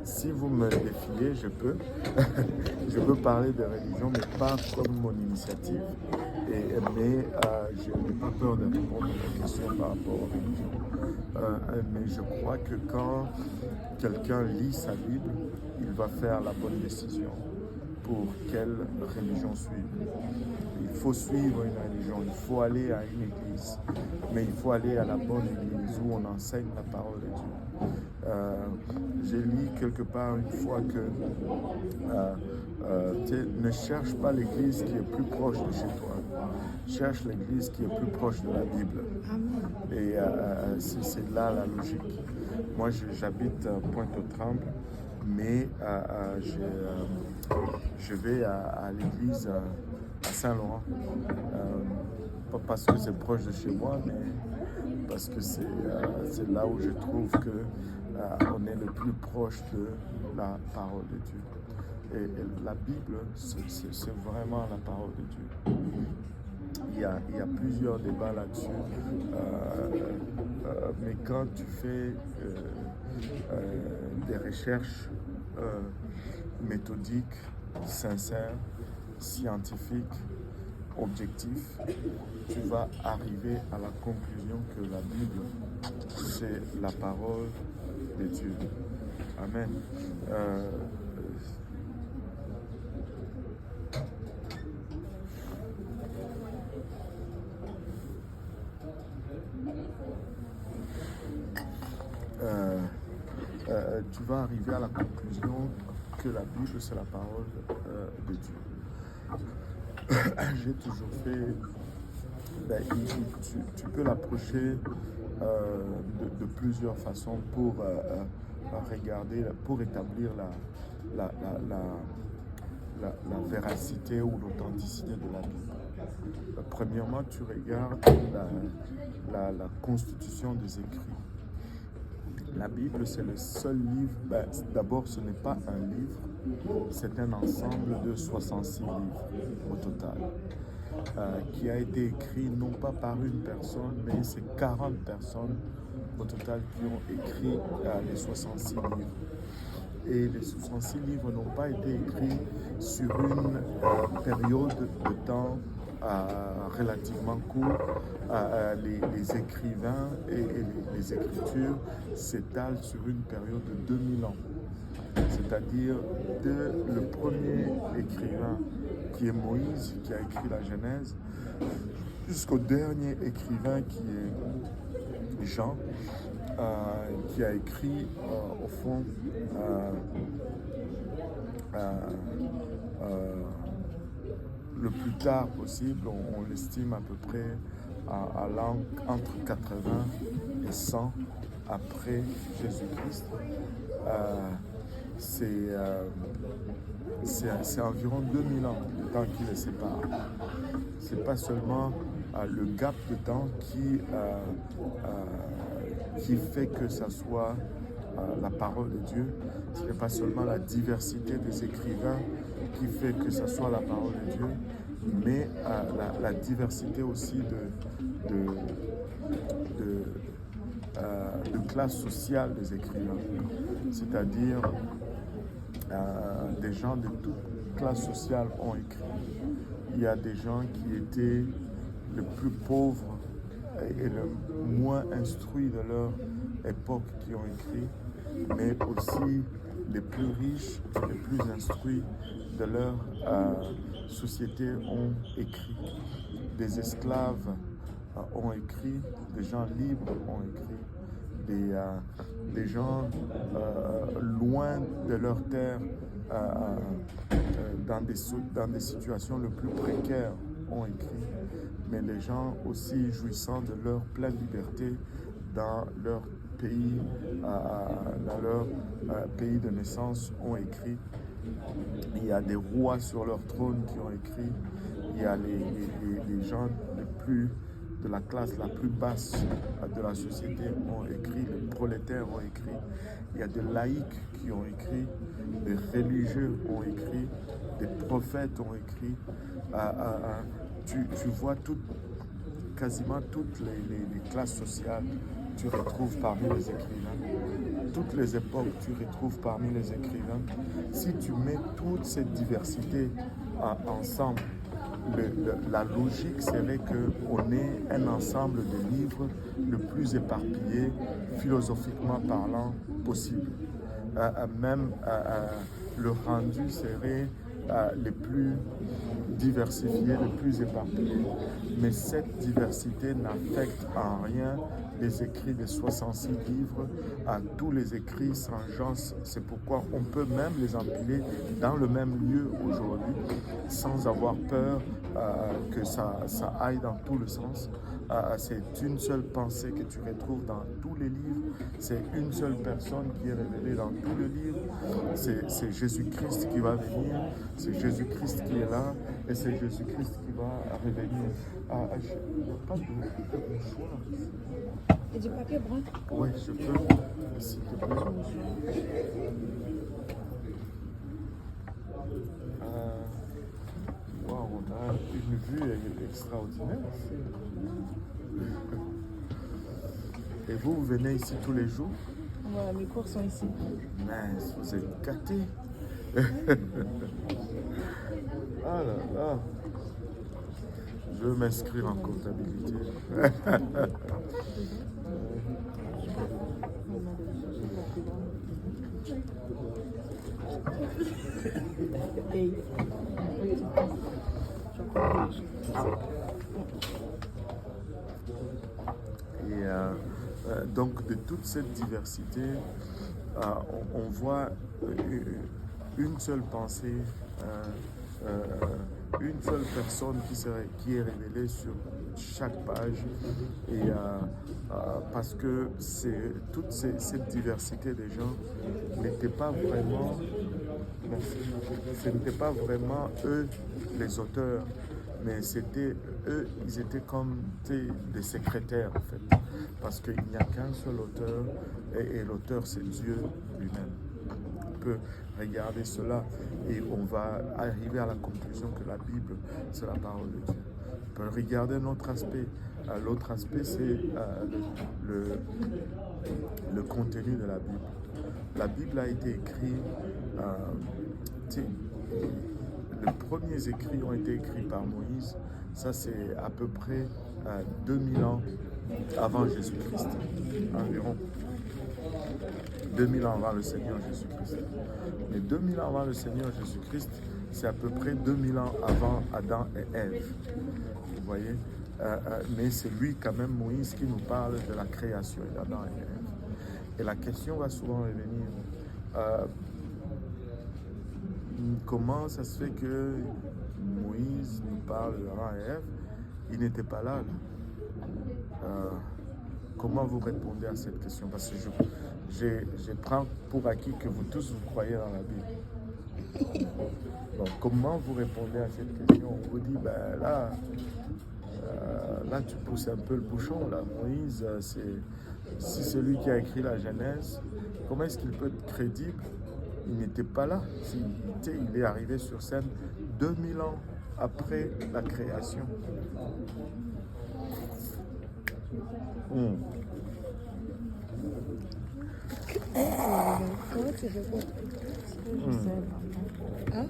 Si vous me défiez, je peux. Je peux parler de religion, mais pas comme mon initiative. Mais je n'ai pas peur de répondre à la question par rapport aux religions. Mais je crois que quand quelqu'un lit sa Bible, il va faire la bonne décision pour quelle religion suivre. Il faut suivre une religion, il faut aller à une église, mais il faut aller à la bonne église où on enseigne la parole de Dieu. J'ai lu quelque part une fois que ne cherche pas l'église qui est plus proche de chez toi, cherche l'église qui est plus proche de la Bible. Et c'est là la logique. Moi, j'habite Pointe-aux-Trembles, mais je vais à l'église à Saint-Laurent. Pas parce que c'est proche de chez moi, mais parce que c'est là où je trouve que on est le plus proche de la parole de Dieu. Et la Bible, c'est vraiment la parole de Dieu. Il y a plusieurs débats là-dessus, mais quand tu fais des recherches méthodiques, sincères, scientifiques, objectifs, tu vas arriver à la conclusion que la Bible, c'est la parole de Dieu. Amen. Tu vas arriver à la conclusion que la Bible, c'est la parole de Dieu. J'ai toujours fait... tu peux l'approcher de plusieurs façons pour regarder, pour établir la véracité ou l'authenticité de la Bible. Premièrement, tu regardes la constitution des écrits. La Bible, c'est le seul livre. D'abord, ce n'est pas un livre, c'est un ensemble de 66 livres au total, qui a été écrit non pas par une personne, mais c'est 40 personnes au total qui ont écrit les 66 livres. Et les 66 livres n'ont pas été écrits sur une période de temps relativement court. Les écrivains et les écritures s'étalent sur une période de 2000 ans. C'est-à-dire le premier écrivain qui est Moïse, qui a écrit la Genèse, jusqu'au dernier écrivain qui est Jean, qui a écrit au fond le plus tard possible, on l'estime à peu près à l'an entre 80 et 100 après Jésus-Christ. C'est environ 2000 ans de temps qui les sépare. C'est pas seulement le gap de temps qui fait que ça soit la parole de Dieu. Ce n'est pas seulement la diversité des écrivains qui fait que ça soit la parole de Dieu, mais la diversité aussi de classe sociale des écrivains. C'est-à-dire des gens de toute classe sociale ont écrit. Il y a des gens qui étaient les plus pauvres et le moins instruits de leur époque qui ont écrit, mais aussi les plus riches et les plus instruits de leur société ont écrit. Des esclaves ont écrit, des gens libres ont écrit, des gens loin de leur terre, dans des situations les plus précaires ont écrit, mais les gens aussi jouissant de leur pleine liberté dans leur pays, pays de naissance ont écrit. Il y a des rois sur leur trône qui ont écrit. Il y a les gens de la classe la plus basse de la société ont écrit, les prolétaires ont écrit. Il y a des laïcs qui ont écrit, des religieux ont écrit, des prophètes ont écrit. Tu vois quasiment toutes les classes sociales tu retrouves parmi les écrivains. Toutes les époques, tu retrouves parmi les écrivains. Si tu mets toute cette diversité ensemble, la logique serait qu'on ait un ensemble de livres le plus éparpillé, philosophiquement parlant, possible. Même le rendu serait le plus diversifié, le plus éparpillé. Mais cette diversité n'affecte en rien les écrits des 66 livres à tous les écrits sans genre. C'est pourquoi on peut même les empiler dans le même lieu aujourd'hui sans avoir peur que ça aille dans tout le sens. C'est une seule pensée que tu retrouves dans tous les livres. C'est une seule personne qui est révélée dans tous les livres. C'est Jésus-Christ qui va venir. C'est Jésus-Christ qui est là. Et c'est Jésus-Christ qui va revenir. Il n'y a pas de choix. Et du papier brun? Oui, je peux. S'il te plaît. Wow, on a une vue extraordinaire. Et vous venez ici tous les jours? Voilà, mes cours sont ici. Mince, vous êtes gâtés. Ah là là. Je veux m'inscrire en comptabilité. Et donc de toute cette diversité, on voit une seule pensée, une seule personne qui est révélée sur chaque page. Et parce que toute cette diversité des gens n'était pas vraiment, ce n'était pas vraiment eux les auteurs, mais c'était eux, ils étaient comme des secrétaires en fait, parce qu'il n'y a qu'un seul auteur et l'auteur c'est Dieu lui-même. On peut regarder cela et on va arriver à la conclusion que la Bible c'est la parole de Dieu. On peut regarder un autre aspect. L'autre aspect c'est le contenu de la Bible. La Bible a été écrite, les premiers écrits ont été écrits par Moïse. Ça, c'est à peu près 2000 ans avant Jésus-Christ, environ. 2000 ans avant le Seigneur Jésus-Christ. Mais 2000 ans avant le Seigneur Jésus-Christ, c'est à peu près 2000 ans avant Adam et Ève. Vous voyez? Mais c'est lui, quand même, Moïse, qui nous parle de la création d'Adam et Ève. Et la question va souvent revenir. Comment ça se fait que Moïse nous parle d'Adam et Ève? Il n'était pas là. Comment vous répondez à cette question? Parce que je prends pour acquis que vous tous vous croyez dans la Bible. Donc, comment vous répondez à cette question? On vous dit, ben là tu pousses un peu le bouchon. Là. Moïse, si c'est lui qui a écrit la Genèse, comment est-ce qu'il peut être crédible? Il n'était pas là. Il est arrivé sur scène 2000 ans après la création. Comment tu réponds? Je sais pas. Hein?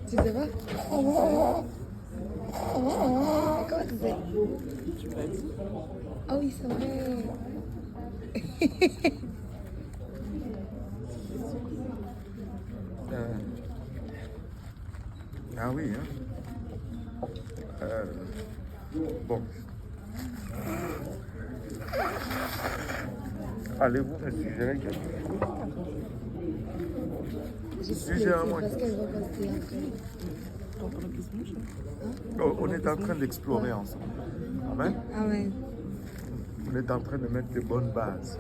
Tu sais pas? Comment tu sais? Tu m'as dit. Ah oui, c'est vrai. Ah oui, hein? Bon. Allez-vous me suggérer quelque chose? Suggérez-moi. Parce qu'elle va passer après. On est en train d'explorer ensemble. Amen? Amen. On est en train de mettre de bonnes bases.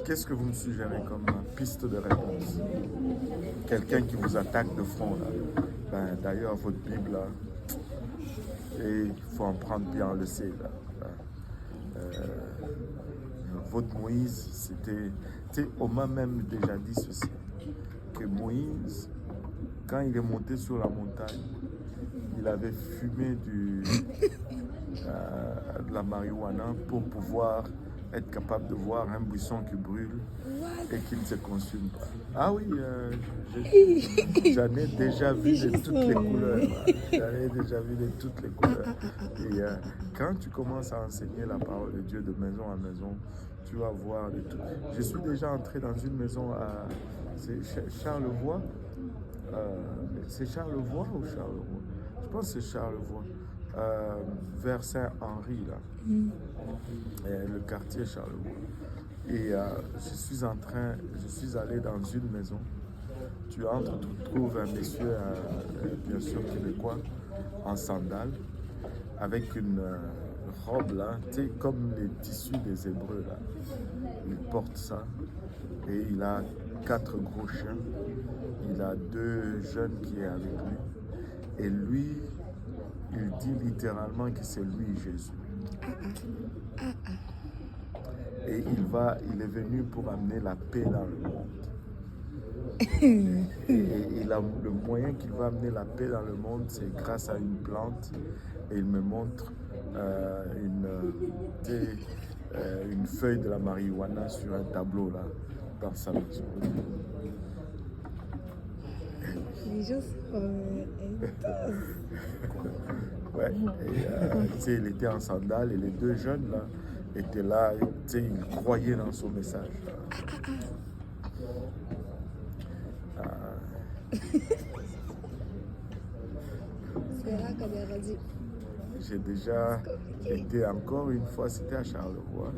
Qu'est-ce que vous me suggérez comme piste de réponse? Quelqu'un qui vous attaque de front, là. Ben, d'ailleurs, votre Bible, là, et il faut en prendre bien le sait, là. Votre Moïse, c'était... On m'a même déjà dit ceci, que Moïse, quand il est monté sur la montagne, il il avait fumé de la marijuana pour pouvoir être capable de voir un buisson qui brûle et qui ne se consume pas. Ah oui, j'en ai déjà vu de toutes les couleurs. J'en ai déjà vu de toutes les couleurs. Et quand tu commences à enseigner la parole de Dieu de maison en maison, tu vas voir de tout. Je suis déjà entré dans une maison à Charlevoix. C'est Charlevoix ou Charlevoix? Je pense que c'est Charlevoix. Vers Saint-Henri, là. Le quartier Charlevoix. Et je suis allé dans une maison. Tu entres, tu trouves un monsieur, bien sûr québécois, en sandales, avec une robe là, tu sais, comme les tissus des Hébreux là. Il porte ça et il a 4 gros chiens. Il a 2 jeunes qui est avec lui. Et lui, il dit littéralement que c'est lui Jésus. Et il est venu pour amener la paix dans le monde. Et le moyen qu'il va amener la paix dans le monde, c'est grâce à une plante. Et il me montre une feuille de la marijuana sur un tableau là, dans sa maison. Les gens sont Ouais, et, il était en sandales et les 2 jeunes là étaient là, ils croyaient dans son message. C'est là qu'on a dit. J'ai déjà été encore une fois, c'était à Charlevoix.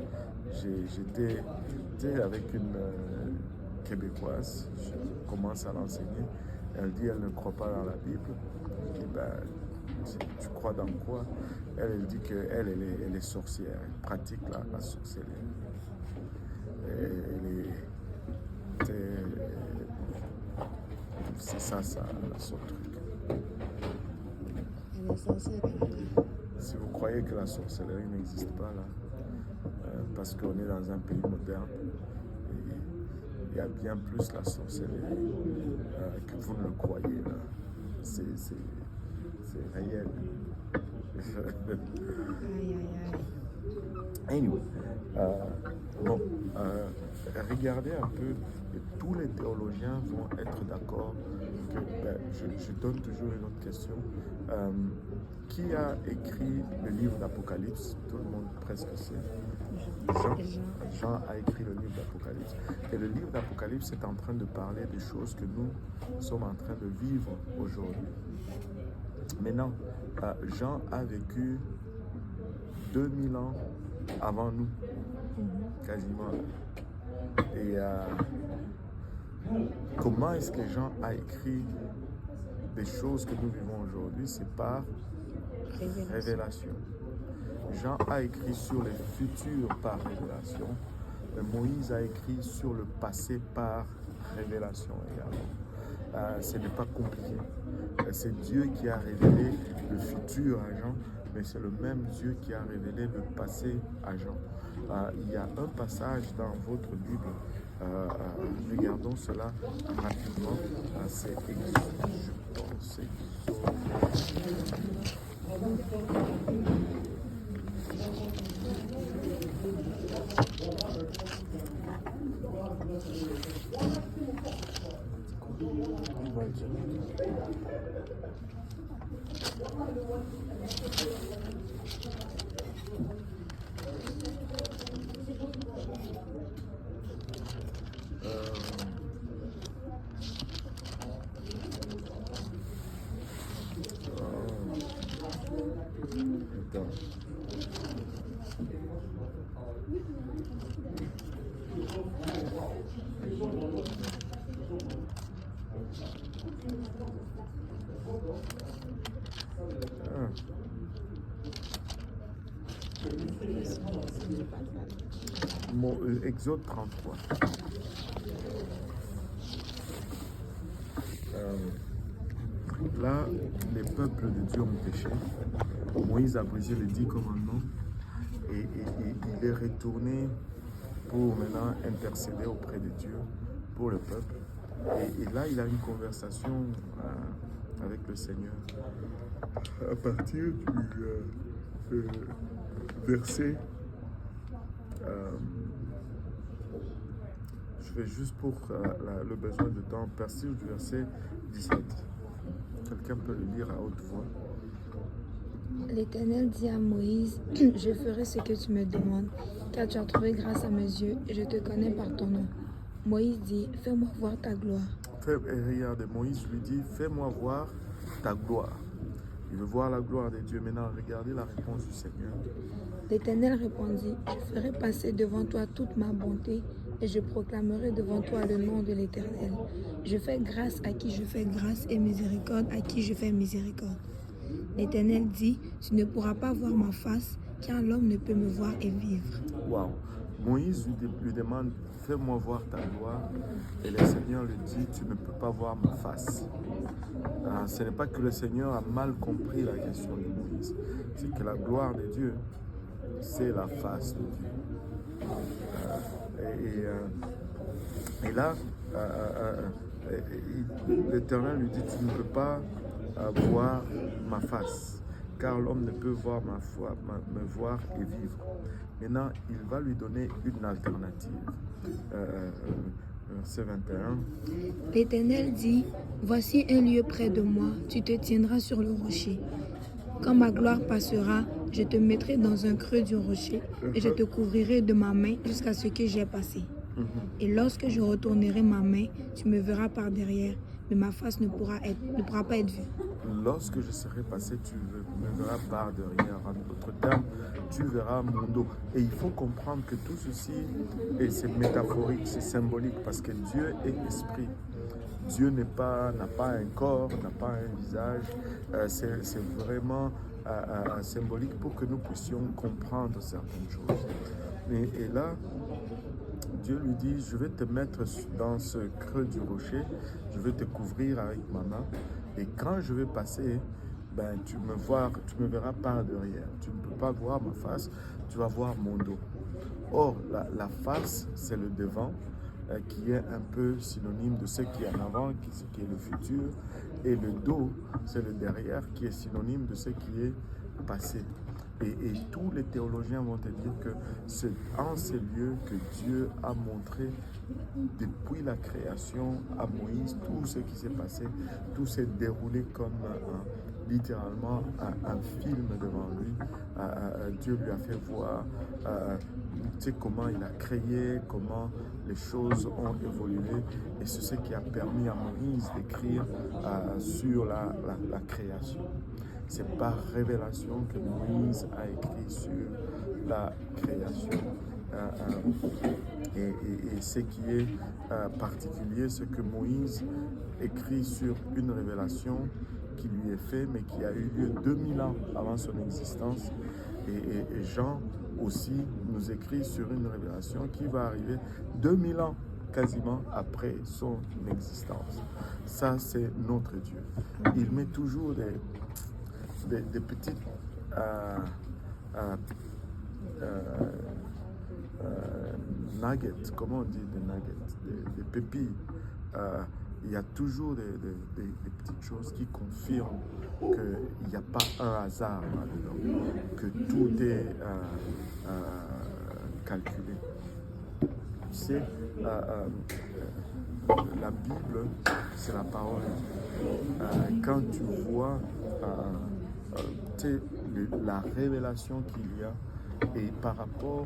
J'étais avec une Québécoise, je commence à l'enseigner. Elle dit elle ne croit pas dans la Bible. Je dis tu crois dans quoi? Elle dit qu'elle est sorcière, elle pratique la sorcellerie. C'est ça son truc. Elle est sorcière. Si vous croyez que la sorcellerie n'existe pas là, parce qu'on est dans un pays moderne, et il y a bien plus la sorcellerie que vous ne le croyez là. C'est réel. Anyway, regardez un peu, et tous les théologiens vont être d'accord que, je donne toujours une autre question. Qui a écrit le livre d'Apocalypse? Tout le monde presque sait. Jean a écrit le livre d'Apocalypse. Et le livre d'Apocalypse est en train de parler des choses que nous sommes en train de vivre aujourd'hui. Maintenant, Jean a vécu 2000 ans avant nous, quasiment. Et comment est-ce que Jean a écrit des choses que nous vivons aujourd'hui? C'est par révélation. Jean a écrit sur les futurs par révélation. Mais Moïse a écrit sur le passé par révélation également. Ce n'est pas compliqué. C'est Dieu qui a révélé le futur à Jean, mais c'est le même Dieu qui a révélé le passé à Jean. Il y a un passage dans votre Bible, regardons cela rapidement, c'est Exode, je pense, Exode 33. Là, les peuples de Dieu ont péché. Moïse a brisé les 10 commandements et il est retourné pour maintenant intercéder auprès de Dieu pour le peuple. Et là, il a une conversation avec le Seigneur. à partir du verset, je vais juste pour le besoin de temps, partir du verset 17. Quelqu'un peut le lire à haute voix. L'Éternel dit à Moïse, je ferai ce que tu me demandes, car tu as trouvé grâce à mes yeux et je te connais par ton nom. Moïse dit, fais-moi voir ta gloire. Et regardez, Moïse lui dit, fais-moi voir ta gloire. Il veut voir la gloire de Dieu. Maintenant, regardez la réponse du Seigneur. L'Éternel répondit, je ferai passer devant toi toute ma bonté et je proclamerai devant toi le nom de l'Éternel. Je fais grâce à qui je fais grâce et miséricorde à qui je fais miséricorde. L'Éternel dit, tu ne pourras pas voir ma face, car l'homme ne peut me voir et vivre. Waouh! Moïse lui demande, fais-moi voir ta gloire. Et le Seigneur lui dit, tu ne peux pas voir ma face. Ce n'est pas que le Seigneur a mal compris la question de Moïse. C'est que la gloire de Dieu, c'est la face de Dieu. Et là, l'Éternel lui dit, tu ne peux pas voir ma face, car l'homme ne peut voir me voir et vivre. Maintenant, il va lui donner une alternative. Verset 21. L'Éternel dit, voici un lieu près de moi, tu te tiendras sur le rocher. Quand ma gloire passera, je te mettrai dans un creux du rocher et je te couvrirai de ma main jusqu'à ce que j'ai passé. Et lorsque je retournerai ma main, tu me verras par derrière, mais ma face ne pourra pas être vue. Lorsque je serai passé, tu me verras par derrière. En d'autres termes, tu verras mon dos. Et il faut comprendre que tout ceci, c'est métaphorique, c'est symbolique, parce que Dieu est esprit. Dieu n'a pas un corps, n'a pas un visage. C'est vraiment symbolique pour que nous puissions comprendre certaines choses. Et là, Dieu lui dit, je vais te mettre dans ce creux du rocher, je vais te couvrir avec ma main. Et quand je vais passer, tu me verras par derrière. Tu ne peux pas voir ma face, tu vas voir mon dos. Or, la face, c'est le devant, qui est un peu synonyme de ce qui est en avant, ce qui est le futur. Et le dos, c'est le derrière, qui est synonyme de ce qui est passé. Et tous les théologiens vont te dire que c'est en ces lieux que Dieu a montré depuis la création à Moïse tout ce qui s'est passé, tout s'est déroulé comme littéralement un film devant lui. Dieu lui a fait voir comment il a créé, comment les choses ont évolué, et c'est ce qui a permis à Moïse d'écrire sur la création. C'est par révélation que Moïse a écrit sur la création. Et ce qui est particulier, c'est que Moïse écrit sur une révélation qui lui est faite, mais qui a eu lieu 2000 ans avant son existence. Et Jean aussi nous écrit sur une révélation qui va arriver 2000 ans quasiment après son existence. Ça, c'est notre Dieu. Il met toujours des petites nuggets, comment on dit des nuggets, des pépilles. Il y a toujours des petites choses qui confirment qu'il n'y a pas un hasard là-dedans, que tout est calculé. Tu sais, la Bible, c'est la parole de Dieu. Quand tu vois la révélation qu'il y a, et par rapport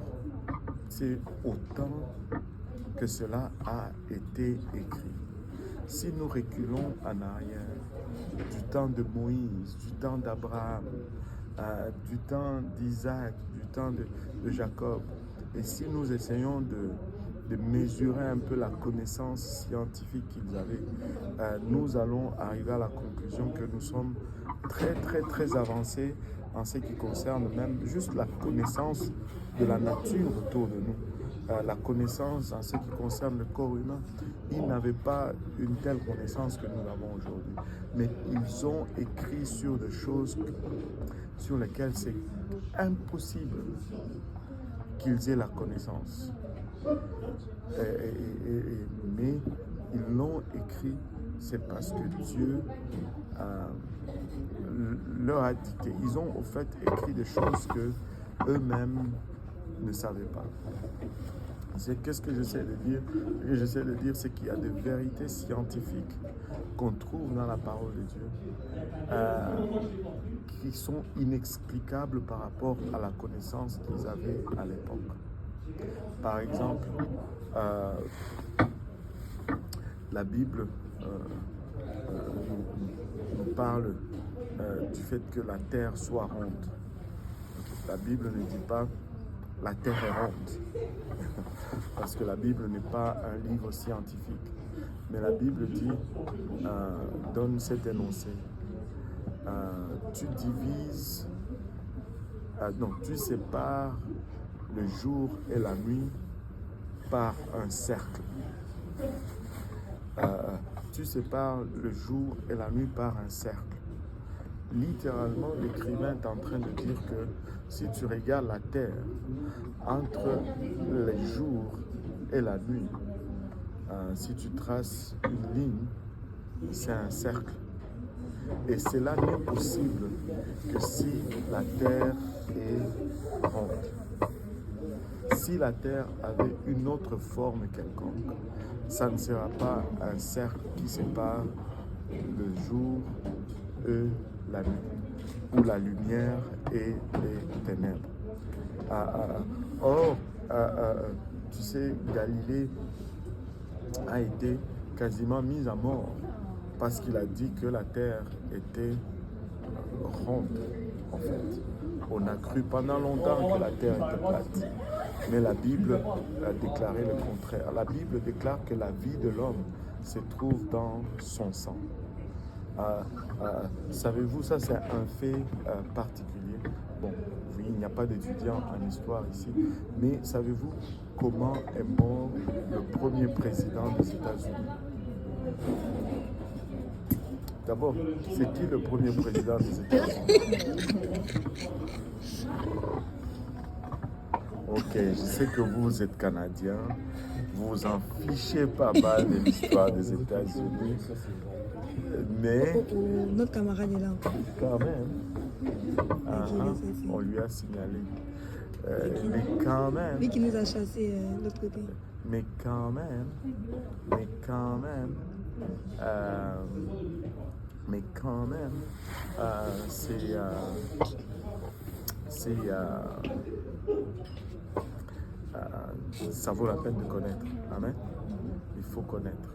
au temps que cela a été écrit. Si nous reculons en arrière, du temps de Moïse, du temps d'Abraham, du temps d'Isaac, du temps de Jacob, et si nous essayons de mesurer un peu la connaissance scientifique qu'ils avaient, nous allons arriver à la conclusion que nous sommes très très très avancés en ce qui concerne même juste la connaissance de la nature autour de nous, la connaissance en ce qui concerne le corps humain. Ils n'avaient pas une telle connaissance que nous avons aujourd'hui, mais ils ont écrit sur des choses sur lesquelles c'est impossible qu'ils aient la connaissance. Mais ils l'ont écrit c'est parce que Dieu leur a dicté. Ils ont au fait écrit des choses que eux-mêmes ne savaient pas. Qu'est-ce que j'essaie de dire? Ce que j'essaie de dire, c'est qu'il y a des vérités scientifiques qu'on trouve dans la parole de Dieu qui sont inexplicables par rapport à la connaissance qu'ils avaient à l'époque. Par exemple, la Bible nous parle du fait que la terre soit ronde. La Bible ne dit pas la terre est ronde, parce que la Bible n'est pas un livre scientifique. Mais la Bible dit, donne cet énoncé. Tu divises, tu sépares le jour et la nuit par un cercle. Tu sépares le jour et la nuit par un cercle. Littéralement, l'écrivain est en train de dire que si tu regardes la terre entre les jours et la nuit, si tu traces une ligne, c'est un cercle. Et cela n'est possible que si la terre est ronde. Si la terre avait une autre forme quelconque, ça ne sera pas un cercle qui sépare le jour et la nuit, ou la lumière et les ténèbres. Or, tu sais, Galilée a été quasiment mis à mort parce qu'il a dit que la terre était ronde, en fait. On a cru pendant longtemps que la terre était plate, mais la Bible a déclaré le contraire. La Bible déclare que la vie de l'homme se trouve dans son sang. Savez-vous, ça c'est un fait particulier. Bon, oui, il n'y a pas d'étudiants en histoire ici, mais savez-vous comment est mort le premier président des États-Unis? D'abord, c'est qui le premier président des États-Unis? Ok, je sais que vous êtes Canadien, vous vous en fichez pas mal de l'histoire des États-Unis, mais Notre camarade est là. quand même, on lui a signalé. Mais quand même, Lui qui nous a chassés de l'autre côté. mais quand même, ça vaut la peine de connaître. Amen. Il faut connaître.